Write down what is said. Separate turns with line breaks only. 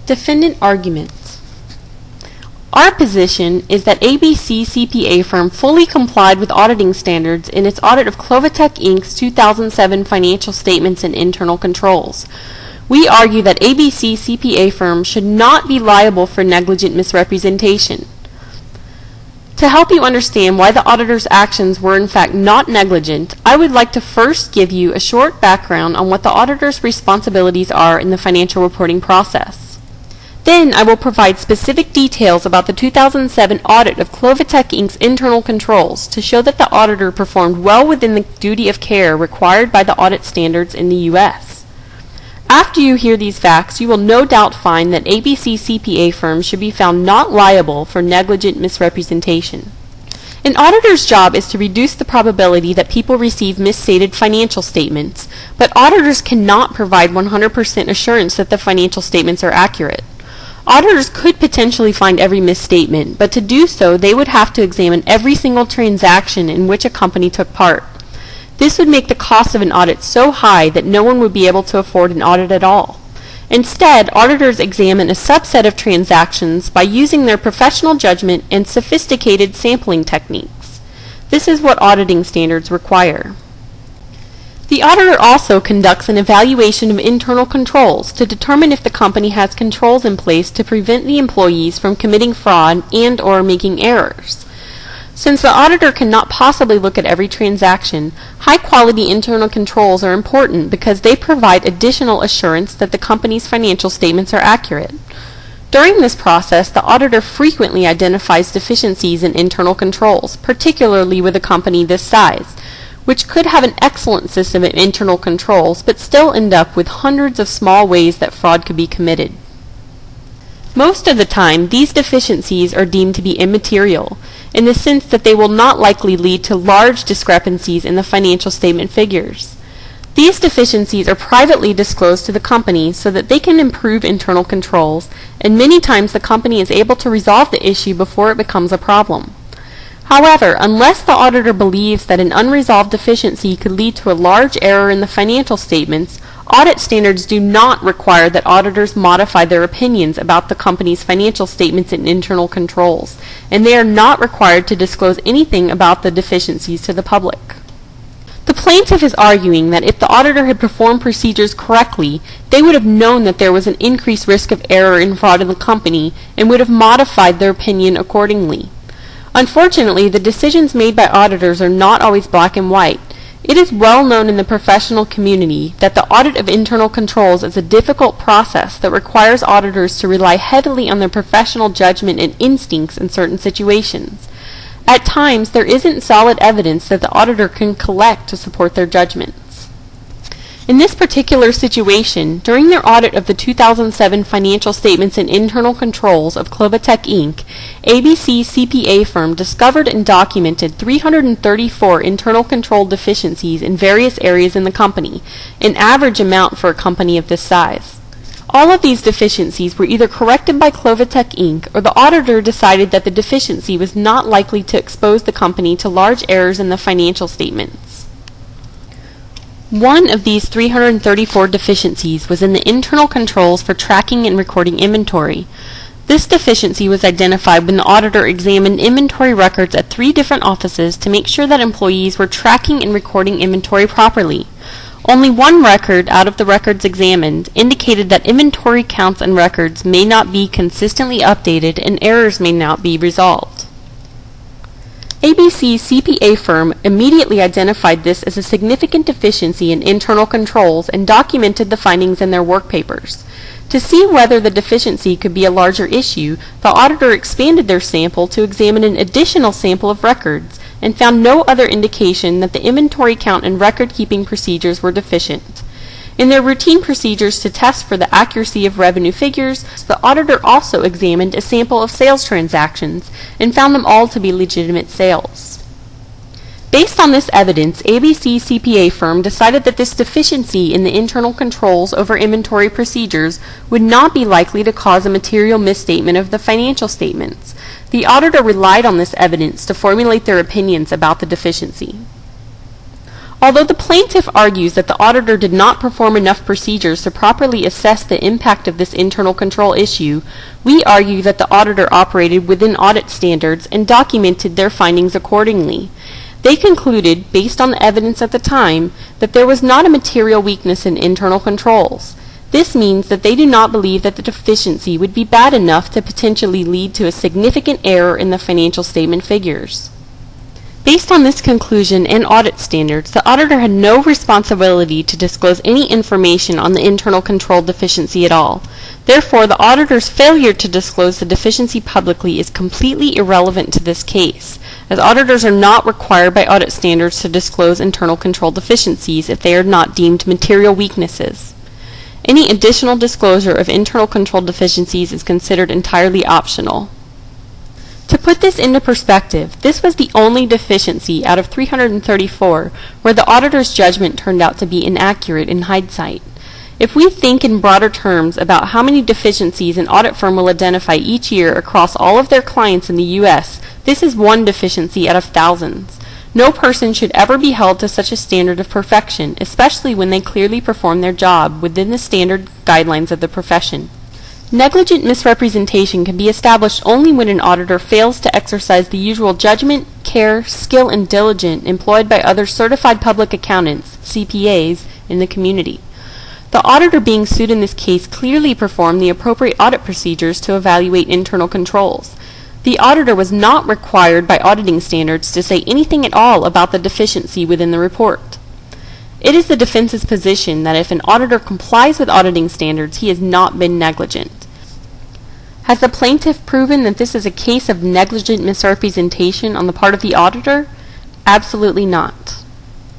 Defendant Arguments. Our position is that ABC CPA firm fully complied with auditing standards in its audit of Clovatec Inc.'s 2007 financial statements and internal controls. We argue that ABC CPA firm should not be liable for negligent misrepresentation. To help you understand why the auditor's actions were in fact not negligent, I would like to first give you a short background on what the auditor's responsibilities are in the financial reporting process. Then I will provide specific details about the 2007 audit of Clovatec Inc.'s internal controls to show that the auditor performed well within the duty of care required by the audit standards in the U.S. After you hear these facts, you will no doubt find that ABC CPA firms should be found not liable for negligent misrepresentation. An auditor's job is to reduce the probability that people receive misstated financial statements, but auditors cannot provide 100% assurance that the financial statements are accurate. Auditors could potentially find every misstatement, but to do so, they would have to examine every single transaction in which a company took part. This would make the cost of an audit so high that no one would be able to afford an audit at all. Instead, auditors examine a subset of transactions by using their professional judgment and sophisticated sampling techniques. This is what auditing standards require. The auditor also conducts an evaluation of internal controls to determine if the company has controls in place to prevent the employees from committing fraud and/or making errors. Since the auditor cannot possibly look at every transaction, high-quality internal controls are important because they provide additional assurance that the company's financial statements are accurate. During this process, the auditor frequently identifies deficiencies in internal controls, particularly with a company this size, which could have an excellent system of internal controls but still end up with hundreds of small ways that fraud could be committed. Most of the time, these deficiencies are deemed to be immaterial, in the sense that they will not likely lead to large discrepancies in the financial statement figures. These deficiencies are privately disclosed to the company so that they can improve internal controls, and many times the company is able to resolve the issue before it becomes a problem. However, unless the auditor believes that an unresolved deficiency could lead to a large error in the financial statements, audit standards do not require that auditors modify their opinions about the company's financial statements and internal controls, and they are not required to disclose anything about the deficiencies to the public. The plaintiff is arguing that if the auditor had performed procedures correctly, they would have known that there was an increased risk of error and fraud in the company and would have modified their opinion accordingly. Unfortunately, the decisions made by auditors are not always black and white. It is well known in the professional community that the audit of internal controls is a difficult process that requires auditors to rely heavily on their professional judgment and instincts in certain situations. At times, there isn't solid evidence that the auditor can collect to support their judgments. In this particular situation, during their audit of the 2007 financial statements and internal controls of Clovatec Inc., ABC CPA firm discovered and documented 334 internal control deficiencies in various areas in the company, an average amount for a company of this size. All of these deficiencies were either corrected by Clovatec Inc., or the auditor decided that the deficiency was not likely to expose the company to large errors in the financial statements. One of these 334 deficiencies was in the internal controls for tracking and recording inventory. This deficiency was identified when the auditor examined inventory records at 3 different offices to make sure that employees were tracking and recording inventory properly. Only one record out of the records examined indicated that inventory counts and records may not be consistently updated and errors may not be resolved. ABC CPA firm immediately identified this as a significant deficiency in internal controls and documented the findings in their work papers. To see whether the deficiency could be a larger issue, the auditor expanded their sample to examine an additional sample of records and found no other indication that the inventory count and record-keeping procedures were deficient. In their routine procedures to test for the accuracy of revenue figures, the auditor also examined a sample of sales transactions and found them all to be legitimate sales. Based on this evidence, ABC CPA firm decided that this deficiency in the internal controls over inventory procedures would not be likely to cause a material misstatement of the financial statements. The auditor relied on this evidence to formulate their opinions about the deficiency. Although the plaintiff argues that the auditor did not perform enough procedures to properly assess the impact of this internal control issue, we argue that the auditor operated within audit standards and documented their findings accordingly. They concluded, based on the evidence at the time, that there was not a material weakness in internal controls. This means that they do not believe that the deficiency would be bad enough to potentially lead to a significant error in the financial statement figures. Based on this conclusion and audit standards, the auditor had no responsibility to disclose any information on the internal control deficiency at all. Therefore, the auditor's failure to disclose the deficiency publicly is completely irrelevant to this case, as auditors are not required by audit standards to disclose internal control deficiencies if they are not deemed material weaknesses. Any additional disclosure of internal control deficiencies is considered entirely optional. To put this into perspective, this was the only deficiency out of 334 where the auditor's judgment turned out to be inaccurate in hindsight. If we think in broader terms about how many deficiencies an audit firm will identify each year across all of their clients in the U.S., this is one deficiency out of thousands. No person should ever be held to such a standard of perfection, especially when they clearly perform their job within the standard guidelines of the profession. Negligent misrepresentation can be established only when an auditor fails to exercise the usual judgment, care, skill, and diligence employed by other certified public accountants, CPAs, in the community. The auditor being sued in this case clearly performed the appropriate audit procedures to evaluate internal controls. The auditor was not required by auditing standards to say anything at all about the deficiency within the report. It is the defense's position that if an auditor complies with auditing standards, he has not been negligent. Has the plaintiff proven that this is a case of negligent misrepresentation on the part of the auditor? Absolutely not.